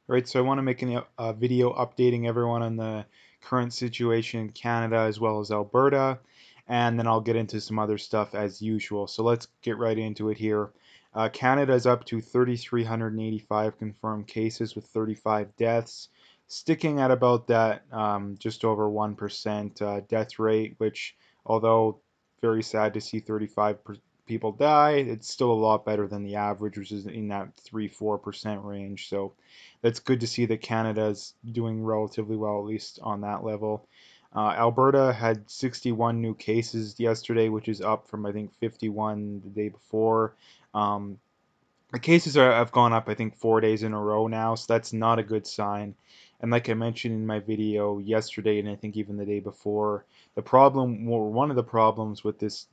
Right, so I want to make a video updating everyone on the current situation in Canada as well as Alberta, and then I'll get into some other stuff as usual. So let's get right into it here. Canada is up to 3,385 confirmed cases with 35 deaths, sticking at about that just over 1% death rate, which, although very sad to see 35 people die, it's still a lot better than the average, which is in that 3-4% range. So that's good to see that Canada's doing relatively well, at least on that level. Alberta had 61 new cases yesterday, which is up from I think 51 the day before. Um, the cases have gone up, I think, 4 days in a row now, so that's not a good sign. And like I mentioned in my video yesterday, and I think even the day before, the problem, or one of the problems with this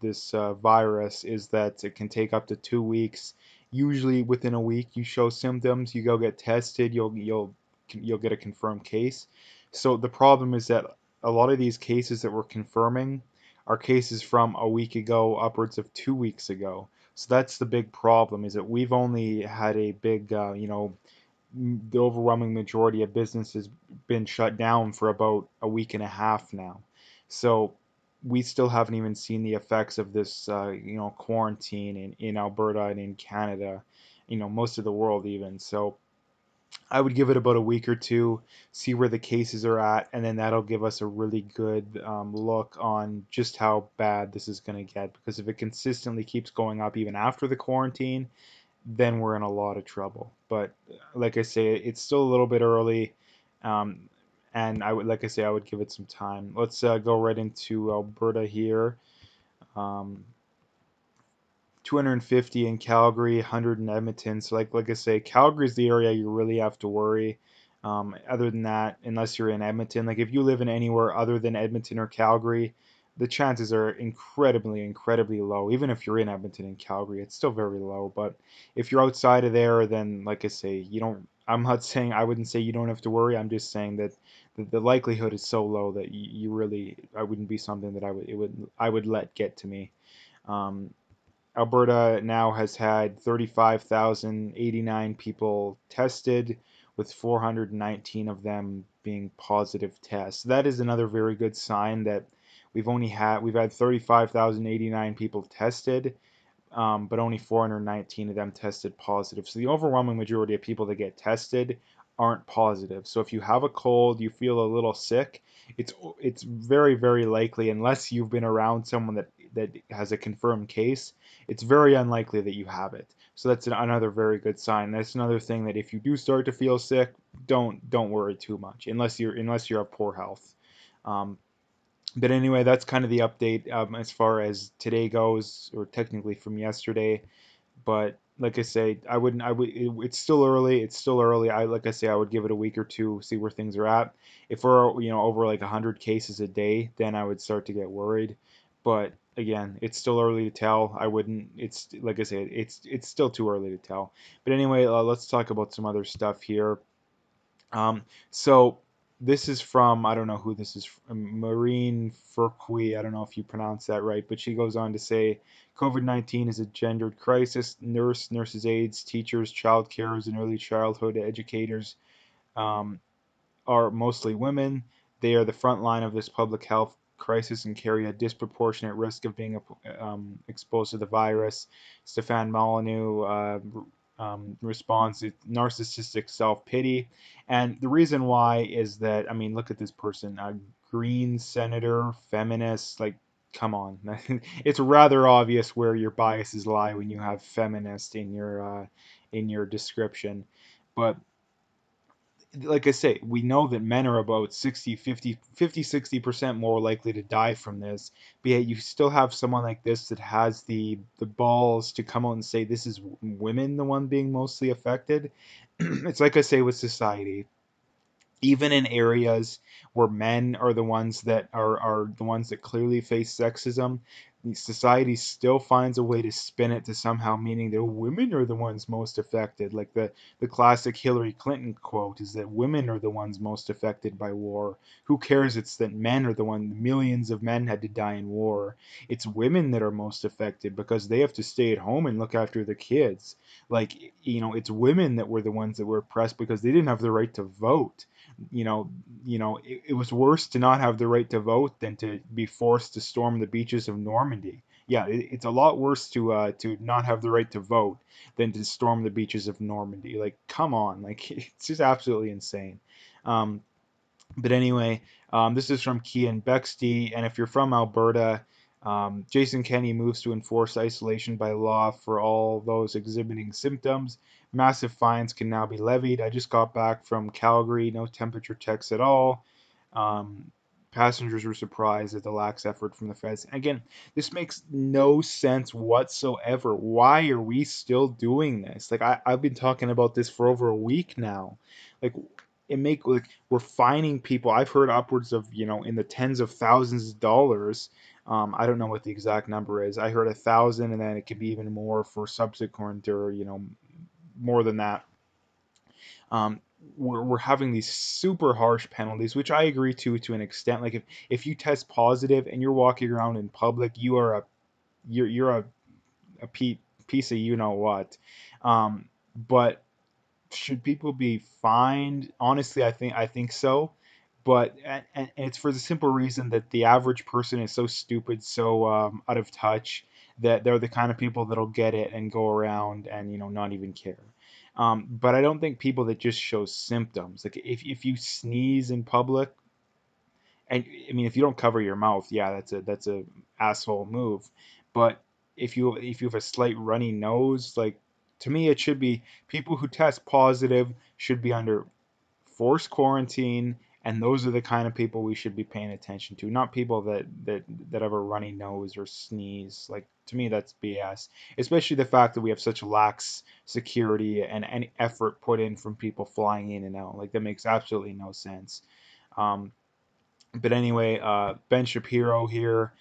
virus is that it can take up to 2 weeks. Usually within a week, you show symptoms, you go get tested, you'll get a confirmed case. So the problem is that a lot of these cases that we're confirming are cases from a week ago, upwards of 2 weeks ago. So that's the big problem, is that we've only had a big, the overwhelming majority of business has been shut down for about a week and a half now. So we still haven't even seen the effects of this, quarantine in Alberta and in Canada, most of the world even. So I would give it about a week or two, see where the cases are at, and then that'll give us a really good look on just how bad this is going to get. Because if it consistently keeps going up even after the quarantine, then we're in a lot of trouble. But like I say, it's still a little bit early, um, and like I say, I would give it some time. Let's go right into Alberta here. Um, 250 in Calgary, 100 in Edmonton. So like I say, Calgary is the area you really have to worry. Other than that, unless you're in Edmonton, like if you live in anywhere other than Edmonton or Calgary, the chances are incredibly low. Even if you're in Edmonton and Calgary, it's still very low. But if you're outside of there, then like I say, you don't. I'm not saying I wouldn't say you don't have to worry. I'm just saying that the likelihood is so low that you really I wouldn't be something that I would let get to me. Um, Alberta now has had 35,089 people tested, with 419 of them being positive tests. That is another very good sign that we've had 35,089 people tested, but only 419 of them tested positive. So the overwhelming majority of people that get tested aren't positive. So if you have a cold, you feel a little sick, it's very likely, unless you've been around someone that has a confirmed case, it's very unlikely that you have it. So that's another very good sign. That's another thing, that if you do start to feel sick, don't worry too much, unless you're of poor health. Um, but anyway, that's kind of the update as far as today goes, or technically from yesterday. But like I say, I wouldn't. It's still early. It's still early. Like I say, I would give it a week or two, see where things are at. If we're over like 100 cases a day, then I would start to get worried. But again, it's still early to tell. I wouldn't. It's like I say, it's still too early to tell. But anyway, let's talk about some other stuff here. So this is from, I don't know who this is, Maureen Furqui. I don't know if you pronounce that right, but she goes on to say COVID-19 is a gendered crisis. Nurses, aides, teachers, child carers, and early childhood educators um, are mostly women. They are the front line of this public health crisis and carry a disproportionate risk of being exposed to the virus. Stefan Molyneux responds to narcissistic self pity. And the reason why is that, I mean, look at this person, a green senator, feminist, like, come on. It's rather obvious where your biases lie when you have feminist in your description. But like I say, we know that men are about 60% more likely to die from this. But yet you still have someone like this that has the balls to come out and say this is women the one being mostly affected. It's like I say with society, even in areas where men are the ones that are the ones that clearly face sexism, society still finds a way to spin it to somehow meaning that women are the ones most affected. Like the classic Hillary Clinton quote is that women are the ones most affected by war. Who cares? It's that men are the one. Millions of men had to die in war. It's women that are most affected because they have to stay at home and look after the kids. Like, it's women that were the ones that were oppressed because they didn't have the right to vote. It was worse to not have the right to vote than to be forced to storm the beaches of Normandy. Yeah, it's a lot worse to not have the right to vote than to storm the beaches of Normandy. Like, come on, like it's just absolutely insane. Um, but anyway, this is from Kian Bexty, and if you're from Alberta, Jason Kenney moves to enforce isolation by law for all those exhibiting symptoms. Massive fines can now be levied. I just got back from Calgary, no temperature checks at all. Um, Passengers were surprised at the lax effort from the feds. Again, this makes no sense whatsoever. Why are we still doing this? Like I've been talking about this for over a week now. Like like we're fining people. I've heard upwards of in the tens of thousands of dollars. I don't know what the exact number is. I heard 1,000, and then it could be even more for subsequent or more than that. um, we're having these super harsh penalties, which I agree to an extent. Like if you test positive and you're walking around in public, you're a piece of what. But should people be fined? Honestly, I think so. But and it's for the simple reason that the average person is so stupid, so out of touch, that they're the kind of people that'll get it and go around and not even care. But I don't think people that just show symptoms, like if you sneeze in public, and I mean if you don't cover your mouth, yeah, that's a asshole move. But if you have a slight runny nose, like, to me it should be people who test positive should be under forced quarantine, and those are the kind of people we should be paying attention to, not people that have a runny nose or sneeze. Like, to me that's BS, especially the fact that we have such lax security and any effort put in from people flying in and out. Like, that makes absolutely no sense. um, but anyway, Ben Shapiro here.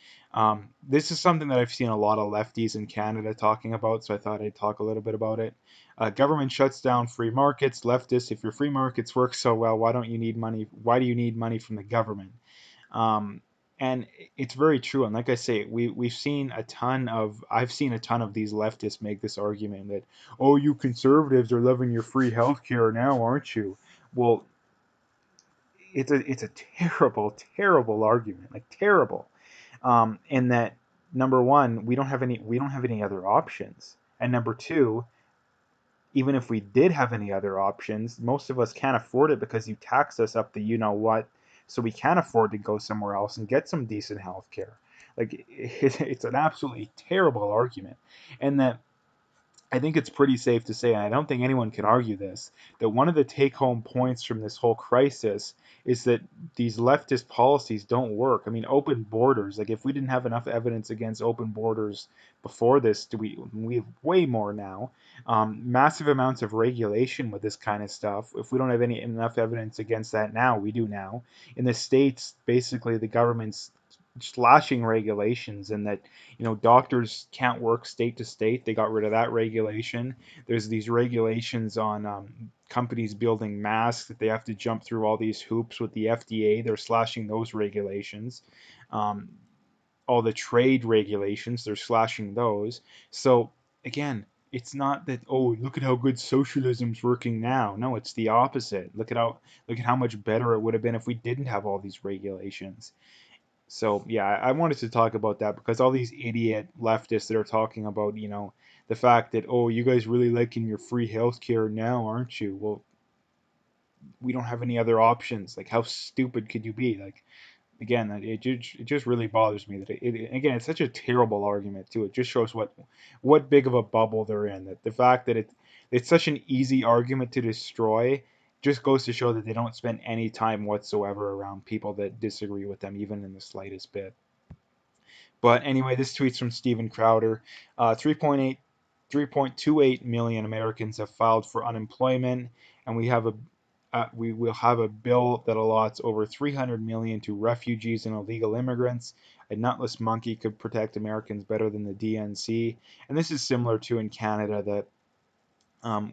This is something that I've seen a lot of lefties in Canada talking about, so I thought I'd talk a little bit about it. Government shuts down free markets. Leftists, if your free markets work so well, why don't you need money? Why do you need money from the government? Um, and it's very true. And like I say, I've seen a ton of these leftists make this argument that, oh, you conservatives are loving your free healthcare now, aren't you? Well, it's a terrible, terrible argument, like terrible. In that, number one, we don't have any other options, and number two, even if we did have any other options, most of us can't afford it because you tax us up the what, so we can't afford to go somewhere else and get some decent health care. Like, it's an absolutely terrible argument, and that I think it's pretty safe to say, and I don't think anyone can argue this, that one of the take home points from this whole crisis is that these leftist policies don't work. I mean, open borders, like, if we didn't have enough evidence against open borders before this, we have way more now. Massive amounts of regulation with this kind of stuff. If we don't have enough evidence against that now, we do now. In the States, basically, the government's slashing regulations, and that doctors can't work state to state. They got rid of that regulation. There's these regulations on companies building masks that they have to jump through all these hoops with the FDA. They're slashing those regulations. Um, all the trade regulations, they're slashing those. So again, it's not that, oh, look at how good socialism's working now. No, it's the opposite. Look at how much better it would have been if we didn't have all these regulations. So yeah, I wanted to talk about that because all these idiot leftists that are talking about, the fact that, oh, you guys really liking your free healthcare now, aren't you? Well, we don't have any other options. Like, how stupid could you be? Like, again, it just really bothers me that again, it's such a terrible argument too. It just shows what big of a bubble they're in. That the fact that it's such an easy argument to destroy just goes to show that they don't spend any time whatsoever around people that disagree with them, even in the slightest bit. But anyway, this tweet's from Steven Crowder. 3.28 million Americans have filed for unemployment, and we will have a bill that allots over 300 million to refugees and illegal immigrants. a nutless monkey could protect Americans better than the DNC. And this is similar to in Canada that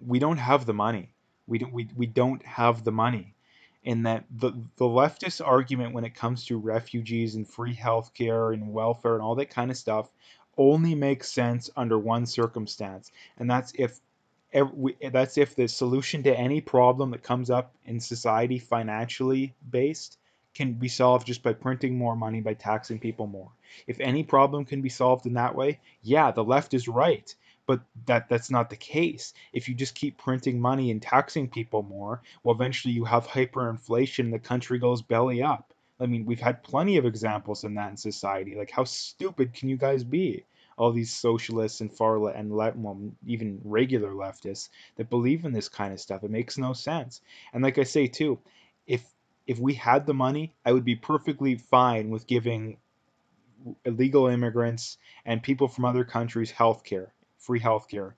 we don't have the money. We don't have the money. In that the leftist argument when it comes to refugees and free healthcare and welfare and all that kind of stuff only makes sense under one circumstance, and that's if the solution to any problem that comes up in society financially based can be solved just by printing more money by taxing people more. If any problem can be solved in that way, yeah, the left is right. But that's not the case. If you just keep printing money and taxing people more, well, eventually you have hyperinflation and the country goes belly up. I mean, we've had plenty of examples in that in society. Like, how stupid can you guys be? All these socialists and well, even regular leftists that believe in this kind of stuff. It makes no sense. And like I say too, if if we had the money, I would be perfectly fine with giving illegal immigrants and people from other countries healthcare, free healthcare.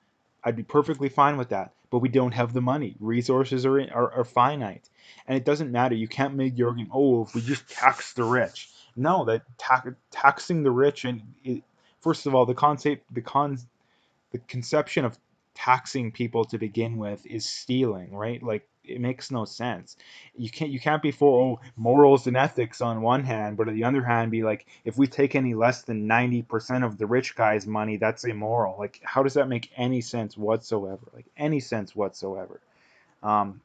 I'd be perfectly fine with that. But we don't have the money. Resources are finite. And it doesn't matter. You can't make the argument, oh, if we just tax the rich. No, that taxing the rich and first of all, the conception of taxing people to begin with is stealing, right? Like it makes no sense. You can't be for morals and ethics on one hand, but on the other hand be like, if we take any less than 90% of the rich guy's money, that's immoral. Like how does that make any sense whatsoever? Like any sense whatsoever. Um,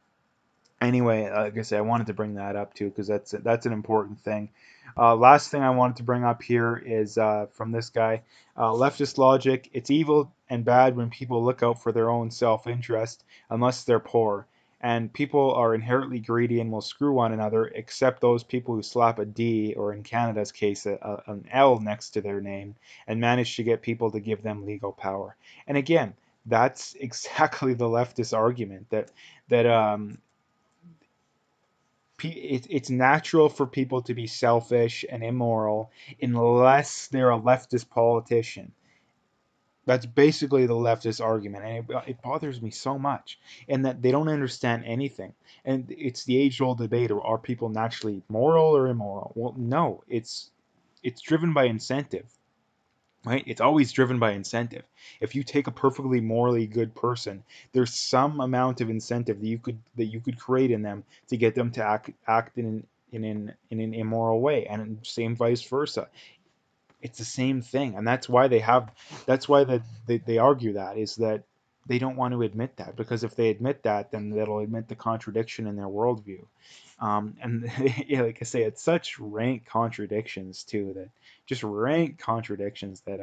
Anyway, like I said, I wanted to bring that up too because that's an important thing. Last thing I wanted to bring up here is from this guy, leftist logic. It's evil and bad when people look out for their own self-interest, unless they're poor. And people are inherently greedy and will screw one another, except those people who slap a D, or in Canada's case, an L next to their name, and manage to get people to give them legal power. And again, that's exactly the leftist argument that it's natural for people to be selfish and immoral unless they're a leftist politician. That's basically the leftist argument, and it bothers me so much. And that they don't understand anything. And it's the age-old debate: are people naturally moral or immoral? Well, no, it's driven by incentive, right? It's always driven by incentive. If you take a perfectly morally good person, there's some amount of incentive that you could create in them to get them to act in an immoral way, and same vice versa. It's the same thing, and that's why they argue that is that they don't want to admit that, because if they admit that, then they'll admit the contradiction in their worldview. And yeah, like I say, it's such rank contradictions too, that just rank contradictions that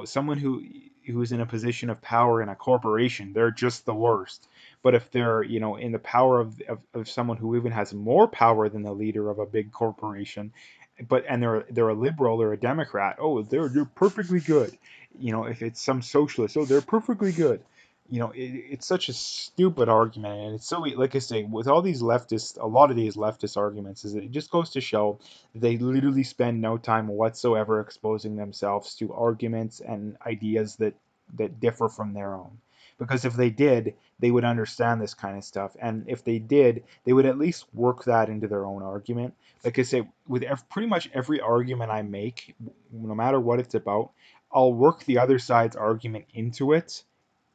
someone who's in a position of power in a corporation, they're just the worst. But if they're in the power of someone who even has more power than the leader of a big corporation, and they're a liberal or a Democrat, oh, they're perfectly good. If it's some socialist, oh, they're perfectly good. It's such a stupid argument, and it's so, like I say, with all these leftists, a lot of these leftist arguments, is that it just goes to show that they literally spend no time whatsoever exposing themselves to arguments and ideas that differ from their own. Because if they did, they would understand this kind of stuff, and if they did, they would at least work that into their own argument. Like I say, with pretty much every argument I make, no matter what it's about, I'll work the other side's argument into it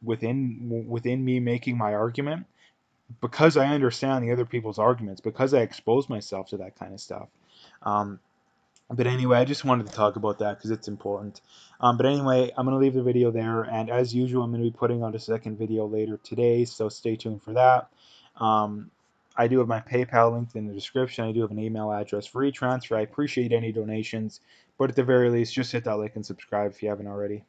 within me making my argument, because I understand the other people's arguments, because I expose myself to that kind of stuff. Um, but anyway, I just wanted to talk about that because it's important. But anyway, I'm going to leave the video there, and as usual, I'm going to be putting out a second video later today, so stay tuned for that. Um, I do have my PayPal linked in the description. I do have an email address for e-transfer. I appreciate any donations, but at the very least, just hit that like and subscribe if you haven't already.